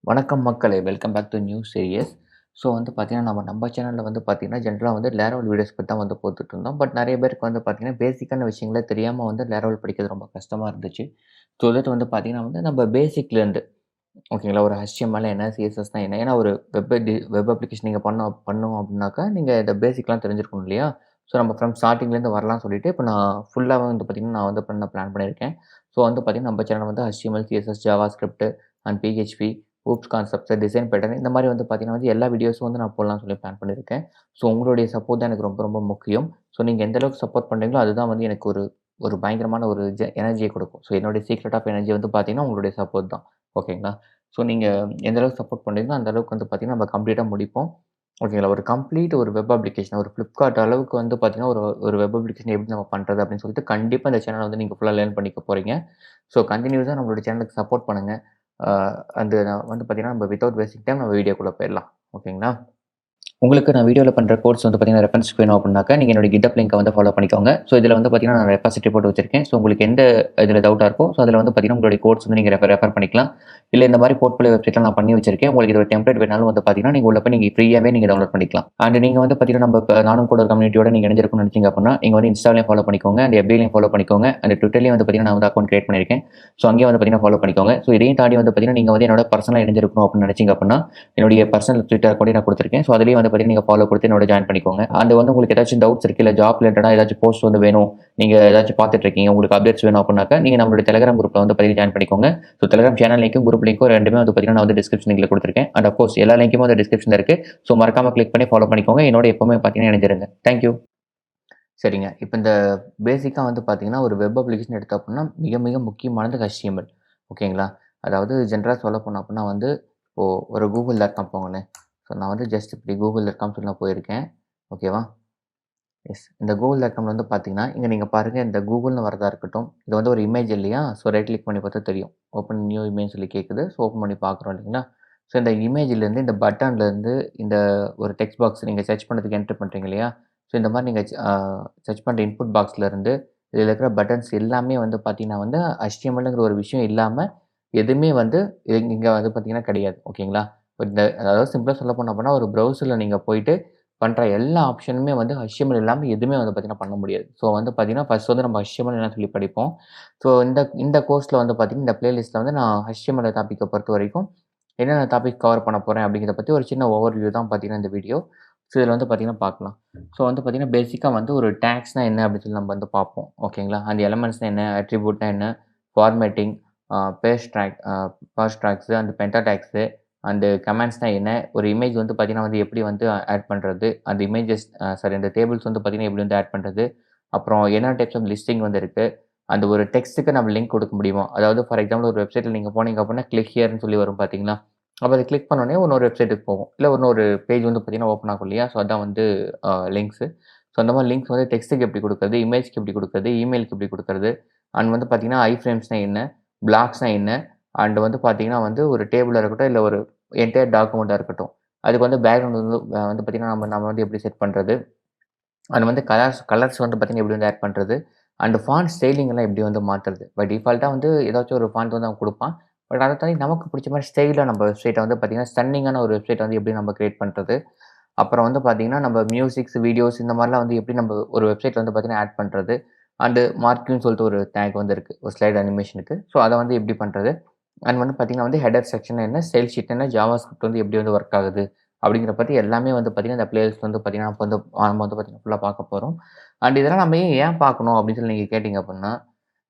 வணக்கம் மக்களே! Welcome back to new series. So வந்து பார்த்தீங்கன்னா, நம்ம சேனல்ல வந்து பார்த்தீங்கன்னா, ஜென்ரலா வந்து லேரவல் வீடியோஸ் பத்தி தான் வந்து போட்டுட்ருந்தோம். பட் நெறைய பேருக்கு வந்து பார்த்தீங்கன்னா, பேசிக்கான விஷயங்களே தெரியாம வந்து லேரவல் படிக்கிறது ரொம்ப கஷ்டமா இருந்துச்சு. ஸோ தட் வந்து பார்த்தீங்கன்னா வந்து நம்ம பேசிக்லேருந்து ஓகேங்களா, ஒரு HTML என்ன, CSSனா என்ன? ஏன்னா ஒரு வெப் அப்ளிகேஷன் நீங்க பண்ணோம் அப்டின்னாக்கா, நீங்க இந்த பேசிக்லாம் தெரிஞ்சிருக்கணும் இல்லையா? ஸோ நம்ம ஃப்ரம் ஸ்டார்ட்டிங்லேருந்து வரலாம்னு சொல்லிட்டு, இப்ப நான் ஃபுல்லாவே வந்து பார்த்தீங்கன்னா, நான் வந்து பண்ண பிளான் பண்ணியிருக்கேன். ஸோ வந்து பார்த்தீங்கன்னா, நம்ம சேனல் வந்து HTML, CSS, JavaScript and PHP, hoops concepts, design pattern இந்த மாரி வந்து பார்த்தீங்கன்னா வந்து எல்லா வீடியோஸும் வந்து நான் போடலாம்னு சொல்லி பிளான் பண்ணியிருக்கேன். ஸோ உங்களுடைய சப்போர்ட் தான் எனக்கு ரொம்ப ரொம்ப முக்கியம். ஸோ நீங்க எந்த அளவுக்கு சப்போர்ட் பண்றீங்களோ, அதுதான் வந்து எனக்கு ஒரு ஒரு பயங்கரமான ஒரு எனர்ஜிய குடுக்கும். ஸோ என்னுடைய சீக்ரெட் ஆஃப் எனர்ஜி வந்து பார்த்தீங்கன்னா, உங்களுடைய சப்போர்ட் தான். ஓகேங்களா? ஸோ நீங்க எந்த அளவுக்கு சப்போர்ட் பண்றீங்களோ, அந்த அளவுக்கு வந்து பார்த்தீங்கன்னா, நம்ம கம்ப்ளீட்டா முடிப்போம். ஓகேங்களா? ஒரு கம்ப்ளீட் ஒரு வெப் அப்ளிகேஷன் ஒரு Flipkart அளவுக்கு வந்து பார்த்தீங்கன்னா, ஒரு ஒரு வெப் அப்ளிகேஷன் எப்படி நம்ம பண்றது அப்படின்னு சொல்லிட்டு கண்டிப்பா இந்த சேனல வந்து நீங்க ஃபுல்லா லேர்ன் பண்ணிக்க போறீங்க. ஸோ கன்டினியூஸா நம்மளுடைய சேனலுக்கு சப்போர்ட் பண்ணுங்க. அ அண்ட் நான் வந்து பார்த்தீங்கன்னா, நம்ம வித்தவுட் வேஸ்டிங் டைம் நம்ம வீடியோக்குள்ள போயிரலாம். ஓகேங்களா? உங்களுக்கு நான் வீடியோல பண்ற கோட்ஸ் வந்து பார்த்தீங்கன்னா, ரெஃபரன்ஸ் வேணும் அப்டின்னாக்கா, நீங்க என்னோட GitHub லிங்க்க வந்து ஃபாலோ பண்ணிக்கோங்க. ஸோ இதில வந்து பார்த்தீங்கன்னா, நான் ரெபாசிட்டரி போட்டு வச்சிருக்கேன். ஸோ உங்களுக்கு எந்த இதில டவுட்டா இருக்கோ, ஸோ அதில வந்து பார்த்தீங்கன்னா, உங்களுடைய கோட்ஸ் வந்து நீங்க ரெஃபர் பண்ணிக்கலாம். இல்ல இந்த மாரி போர்ட்ஃபோலியோ வெப்சைட்லாம் நான் பண்ணி வச்சிருக்கேன். உங்களுக்கு இது ஒரு டெம்ப்ளேட் வேணாலும் வந்து பார்த்தீங்கன்னா, நீங்க உள்ள போய் நீங்க ஃப்ரீயாவே நீங்க டவுன்லோட் பண்ணிக்கலாம். அண்ட் நீங்க வந்து பார்த்தீங்கன்னா, நம்ம இப்ப நானும் கூட ஒரு கம்யூனிட்டியோட நீங்க இணைஞ்சிருக்கணும்னு நினைச்சீங்க அப்டின்னா, நீங்க வந்து Instaலயும் ஃபாலோ பண்ணிக்கோங்க. அண்ட் FBலயும் ஃபாலோ பண்ணிக்கோங்க. அண்ட் Twitterலயும் வந்து பார்த்தீங்கன்னா, நான் வந்து அக்கவுண்ட் கிரியேட் பண்ணியிருக்கேன். ஸோ அங்கேயும் வந்து பார்த்தீங்கன்னா, ஃபாலோ பண்ணிக்கோங்க. ஸோ இதையும் தாண்டி வந்து பார்த்தீங்கன்னா, நீங்க வந்து என்னோட பர்சனலா இணைஞ்சிருக்கணும் அப்டின்னு நினைச்சீங்க அப்டின்னா, என்னுடைய பர்சனல் ட்விட்டர் அக்கவுண்டையும் நான் குடுத்துருக்கேன். ஸோ அதிலேயும் வந்து பார்த்தீங்கன்னா, நீங்க ஃபாலோ குடுத்து என்னோட ஜாயின் பண்ணிக்கோங்க. அண்ட் வந்து உங்களுக்கு ஏதாச்சும் டவுட்ஸ் இருக்கு, இல்ல ஜாப் ரிலேட்டடா ஏதாச்சும் போஸ்ட் வந்து வேணும், நீங்க ஏதாச்சும் பார்த்துட்டு இருக்கீங்க, உங்களுக்கு அப்டேட்ஸ் வேணும் அப்டின்னாக்கா, நீங்க நம்மளுடைய டெலிகிராம் குரூப்ல வந்து பார்த்தீங்கன்னா ஜாயின் பண்ணிக்கோங்க. ஸோ டெலிகிராம் சேனல் லிங்க்கும், குரூப் லிங்க்கும் 2மே வந்து பார்த்தீங்கன்னா, நான் வந்து டிஸ்கிரிப்ஷன் லிங்க்ல குடுத்துருக்கேன். அண்ட் அஃப் கோர்ஸ் எல்லா லிங்க்குமே வந்து டிஸ்கிரிப்ஷன்ல இருக்கு. ஸோ மறக்காம கிளிக் பண்ணி ஃபாலோ பண்ணிக்கோங்க. என்னோட எப்பவுமே பார்த்தீங்கன்னா இணைஞ்சிருங்க. Thank you. சரிங்க. இப்ப இந்த பேசிக்கா வந்து பார்த்தீங்கன்னா, ஒரு வெப் அப்ளிகேஷன் எடுத்தோம் அப்டின்னா, மிக மிக முக்கியமானது HTML. ஓகேங்களா? அதாவது ஜென்ரலா சொல்லப்போனோம் அப்டின்னா வந்து, இப்போ ஒரு google.com போங்களேன். ஸோ நான் வந்து ஜஸ்ட் இப்படி google.com சொல்லி நான் போயிருக்கேன். ஓகேவா? எஸ். இந்த கூகுள்.காம்ல வந்து பார்த்தீங்கன்னா, இங்க நீங்க பாருங்க இந்த கூகுள்னு வரதா இருக்கட்டும். இது வந்து ஒரு இமேஜ் இல்லையா? ஸோ ரைட் கிளிக் பண்ணி பார்த்தா தெரியும். ஓப்பன் நியூ இமேஜ் சொல்லி கேட்குது. ஸோ ஓப்பன் பண்ணி பார்க்குறோம் இல்லைங்களா? ஸோ இந்த இமேஜ்லேருந்து இந்த பட்டன்லேருந்து இந்த ஒரு டெக்ஸ்ட் பாக்ஸ் நீங்க சர்ச் பண்ணதுக்கு என்டர் பண்றீங்க இல்லையா? ஸோ இந்த மாரி நீங்க சர்ச் பண்ற இன்புட் பாக்ஸ்லேருந்து இதில இருக்கிற பட்டன்ஸ் எல்லாமே வந்து பார்த்தீங்கன்னா வந்து HTMLங்கிற ஒரு விஷயம் இல்லாம எதுவுமே வந்து இங்க வந்து பார்த்தீங்கன்னா கிடையாது. ஓகேங்களா? இந்த அதாவது சிம்பிளா சொல்லப்போனோம் அப்படின்னா, ஒரு ப்ரௌசர்ல நீங்க போயிட்டு பண்ற எல்லா ஆப்ஷனுமே வந்து HTML இல்லாம எதுவுமே வந்து பார்த்தீங்கன்னா பண்ண முடியாது. ஸோ வந்து பார்த்தீங்கன்னா, ஃபர்ஸ்ட் வந்து நம்ம HTML என்னன்னு சொல்லி படிப்போம். ஸோ இந்த இந்த கோர்ஸ்ல வந்து பார்த்தீங்கன்னா, இந்த பிளேலிஸ்ட்ல வந்து நான் HTML டாபிக்க பொறுத்தவரைக்கும், என்னென்ன டாபிக் கவர் பண்ண போறேன் அப்படிங்கிறத பத்தி ஒரு சின்ன ஓவர்வியூ தான் பார்த்தீங்கன்னா இந்த வீடியோ. ஸோ இதில வந்து பார்த்தீங்கன்னா பார்க்கலாம். ஸோ வந்து பார்த்தீங்கன்னா, பேசிக்கா வந்து ஒரு டாக்ஸ்னா என்ன அப்படின்னு சொல்லி நம்ம வந்து பார்ப்போம். ஓகேங்களா? அந்த எலமெண்ட்ஸ்னா என்ன? அட்ரிபியூட்னா என்ன? ஃபார்மேட்டிங், பேஜ் ட்ராக் பாஸ் ட்ராக்ஸு அண்ட் பென்டா டாக்ஸு அண்ட் கமாண்ட்ஸ்னா என்ன? ஒரு இமேஜ் வந்து பார்த்தீங்கன்னா வந்து எப்படி வந்து ஆட் பண்றது? அந்த இமேஜஸ் சாரி அந்த டேபிள்ஸ் வந்து பார்த்தீங்கன்னா எப்படி வந்து ஆட் பண்றது? அப்புறம் என்னென்ன டைப்ஸ் ஆஃப் லிஸ்டிங் வந்து இருக்கு? அந்த ஒரு டெக்ஸ்ட்க்கு நம்ம லிங்க் கொடுக்க முடியுமா? அதாவது ஃபார் எக்ஸாம்பிள் ஒரு வெப்சைட்ல நீங்க போனீங்க அப்படின்னா, கிளிக் ஹியர்ன்னு சொல்லி வரும் பார்த்தீங்களா? அப்ப அத கிளிக் பண்ணோனே இன்னொரு வெப்சைட்டுக்கு போகும். இல்ல இன்னொரு பேஜ் வந்து பார்த்தீங்கன்னா ஓப்பன் ஆகும் இல்லையா? ஸோ அதான் வந்து லிங்க்ஸு. ஸோ அந்த மாரி லிங்க்ஸ் வந்து டெக்ஸ்ட்க்கு எப்படி குடுக்கறது? இமேஜ்க்கு எப்படி குடுக்கறது? இமெயிலுக்கு எப்படி குடுக்கறது? அண்ட் வந்து பார்த்தீங்கன்னா, ஐஃப்ரேம்ஸ்னா என்ன? பிளாக்ஸ்னா என்ன? அண்ட் வந்து பார்த்தீங்கன்னா வந்து ஒரு டேபிளா இருக்கட்டும், இல்ல ஒரு என்டையர் டாக்குமெண்ட்டா இருக்கட்டும். அதுக்கு வந்து பேக்கிரவுண்ட் வந்து வந்து பார்த்தீங்கன்னா, நம்ம நம்ம வந்து எப்படி செட் பண்றது? அண்ட் வந்து கலர்ஸ் வந்து பார்த்தீங்கன்னா, எப்படி வந்து ஆட் பண்றது? அண்ட் ஃபாண்ட் ஸ்டைலிங் எல்லாம் எப்படி வந்து மாத்துறது? பை டிஃபால்ட்டா வந்து ஏதாச்சும் ஒரு ஃபாண்ட் வந்து அவன் குடுப்பான். பட் அத தாண்டி நமக்கு புடிச்ச மாரி ஸ்டைலா நம்ம வெப்சைட்ட வந்து பார்த்தீங்கன்னா, ஸ்டன்னிங்கான ஒரு வெப்சைட்ட வந்து எப்படி நம்ம கிரியேட் பண்றது? அப்புறம் வந்து பார்த்தீங்கன்னா, நம்ம மியூசிக்ஸ், வீடியோஸ் இந்த மாரிலாம் வந்து எப்படி நம்ம ஒரு வெப்சைட்ல வந்து பார்த்தீங்கன்னா, ஆட் பண்றது? அண்ட் மார்க்யூன்னு சொல்லிட்டு ஒரு டேக் வந்து இருக்கு. ஒரு ஸ்லைட் அனிமேஷனுக்கு. ஸோ அத வந்து எப்படி பண்றது? அண்ட் வந்து பார்த்தீங்கன்னா வந்து ஹெடர் செக்ஷன் என்ன? ஸ்டைல் ஷீட் என்ன? ஜாவாஸ்கிரிப்ட் வந்து எப்படி வந்து ஒர்க் ஆகுது? அப்படிங்கிற பத்தி எல்லாமே வந்து பார்த்தீங்கன்னா, இந்த பிளேலிஸ்ட் வந்து பார்த்தீங்கன்னா, நம்ம வந்து பார்த்தீங்கன்னா, ஃபுல்லா பார்க்க போறோம். அண்ட் இதெல்லாம் நம்ம ஏன் பார்க்கணும் அப்படின்னு சொல்லி நீங்க கேட்டீங்க அப்படின்னா,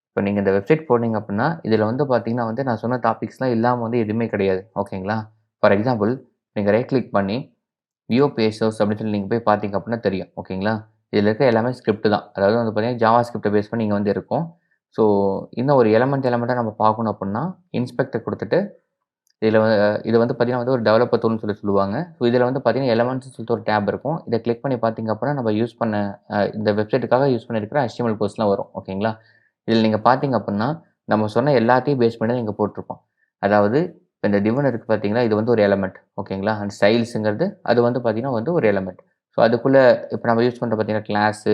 இப்ப நீங்க இந்த வெப்சைட் போனீங்க அப்படின்னா, இதுல வந்து பார்த்தீங்கன்னா வந்து நான் சொன்ன டாபிக்ஸ்லாம் இல்லாம வந்து எதுவுமே கிடையாது. ஓகேங்களா? ஃபார் எக்ஸாம்பிள் நீங்க ரைட் கிளிக் பண்ணி வியோ பேஜ் சோர்ஸ் அப்படின்னு சொல்லி நீங்க போய் பார்த்தீங்க அப்படின்னா தெரியும். ஓகேங்களா? இதுல இருக்க எல்லாமே ஸ்கிரிப்ட் தான். அதாவது வந்து பார்த்தீங்கன்னா, ஜாவா ஸ்கிரிப்ட்ட பேஸ் பண்ணி இங்க வந்து இருக்கும். ஸோ இன்னும் ஒரு எலமெண்ட்டா நம்ம பார்க்கணும் அப்படின்னா, இன்ஸ்பெக்டர் குடுத்துட்டு இதில இது வந்து பார்த்தீங்கன்னா வந்து ஒரு டெவலப்பர் டூல்ன்னு சொல்லி சொல்லுவாங்க. ஸோ இதில வந்து பார்த்தீங்கன்னா, எலமெண்ட்ஸ்ன்னு சொல்லிட்டு ஒரு டேப் இருக்கும். இத கிளிக் பண்ணி பார்த்தீங்க அப்படின்னா, நம்ம யூஸ் பண்ண இந்த வெப்சைட்டுக்காக யூஸ் பண்ணியிருக்கிற HTML கோட்ஸ்லாம் வரும். ஓகேங்களா? இதில நீங்க பார்த்தீங்க அப்படின்னா, நம்ம சொன்ன எல்லாத்தையும் பேஸ் பண்ணி தான் இங்க போட்டிருப்போம். அதாவது இப்ப இந்த டிவ்னு இருக்கு பார்த்தீங்களா? இது வந்து ஒரு எலமெண்ட். ஓகேங்களா? அண்ட் ஸ்டைல்ஸ்ங்கிறது அது வந்து பார்த்தீங்கன்னா வந்து ஒரு எலமெண்ட். ஸோ அதுக்குள்ள இப்ப நம்ம யூஸ் பண்ற பார்த்தீங்கன்னா, கிளாஸு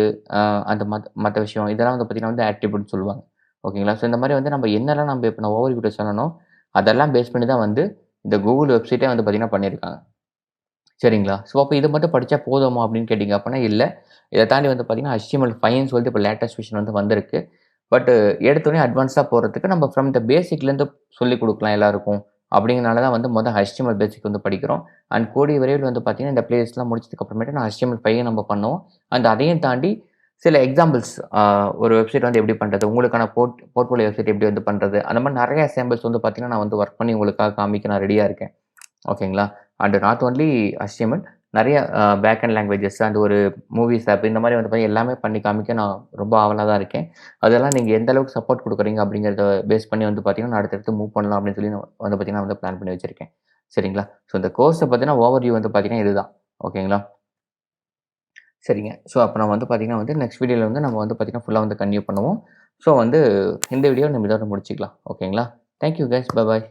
அந்த மத்த விஷயம் இதெல்லாம் வந்து பார்த்தீங்கன்னா வந்து ஆட்ரிபியூட்ன்னு சொல்லுவாங்க. ஓகேங்களா? ஸோ இந்த மாரி வந்து நம்ம என்னலாம் இப்ப நான் ஓவர் வியூல சொன்னனோ, அதெல்லாம் பேஸ் பண்ணி தான் வந்து இந்த கூகுள் வெப்சைட்டே வந்து பார்த்தீங்கன்னா பண்ணியிருக்காங்க. சரிங்களா? ஸோ அப்ப இது மட்டும் படிச்சா போதுமா அப்படின்னு கேட்டீங்க அப்படின்னா இல்ல. இத தாண்டி வந்து பார்த்தீங்கன்னா, HTML5ன்னு சொல்லிட்டு இப்ப லேட்டஸ்ட் வெர்ஷன் வந்து வந்திருக்கு. பட் எடுத்தோனே அட்வான்ஸா போறதுக்கு நம்ம ஃப்ரம் த பேசிக்லேருந்து சொல்லிக் குடுக்கலாம் எல்லாருக்கும். அப்படிங்கிறனால தான் வந்து HTML பேசிக் வந்து படிக்கிறோம். அண்ட் கூடிய விரைவில் வந்து பார்த்தீங்கன்னா, இந்த பிளேலிஸ்ட்லாம் முடிச்சதுக்கு அப்புறமேட்டு நான் HTML5 நம்ம பண்ணுவோம். அண்ட் அதையும் தாண்டி சில எக்ஸாம்பிள்ஸ் ஒரு வெப்சைட் வந்து எப்படி பண்றது? உங்களுக்கான போர்ட்ஃபோலியோ வெப்சைட் எப்படி வந்து பண்றது? அந்த மாரி நெறைய சாம்பிள்ஸ் வந்து பார்த்தீங்கன்னா, நான் வந்து வொர்க் பண்ணி உங்களுக்காக காமிக்க நான் ரெடியா இருக்கேன். ஓகேங்களா? அண்ட் நாட் ஒன்லி HTML நெறைய பேக் அண்ட் லாங்குவேஜஸ் அண்ட் ஒரு மூவிஸ் ஆப் இந்த மாரி வந்து பார்த்தீங்கன்னா, எல்லாமே பண்ணி காமிக்க நான் ரொம்ப ஆவலா தான் இருக்கேன். அதெல்லாம் நீங்க எந்த அளவுக்கு சப்போர்ட் குடுக்குறீங்க அப்படிங்கிறத பேஸ் பண்ணி வந்து பார்த்தீங்கன்னா, நான் அடுத்தடுத்து மூவ் பண்ணலாம் அப்படின்னு சொல்லி நான் வந்து பார்த்தீங்கன்னா, வந்து பிளான் பண்ணி வச்சிருக்கேன். சரிங்களா? ஸோ இந்த கோர்ஸ பத்தின ஓவர்வியூ வந்து பார்த்தீங்கன்னா இதுதான். ஓகேங்களா? சரிங்க. ஸோ அப்ப நம்ம வந்து பார்த்தீங்கன்னா வந்து நெக்ஸ்ட் வீடியோல வந்து நம்ம வந்து பார்த்தீங்கன்னா, ஃபுல்லா வந்து கன்டின்யூ பண்ணுவோம். ஸோ வந்து இந்த வீடியோவ நம்ம இதோட முடிச்சுக்கலாம். ஓகேங்களா? Thank you guys. Bye bye.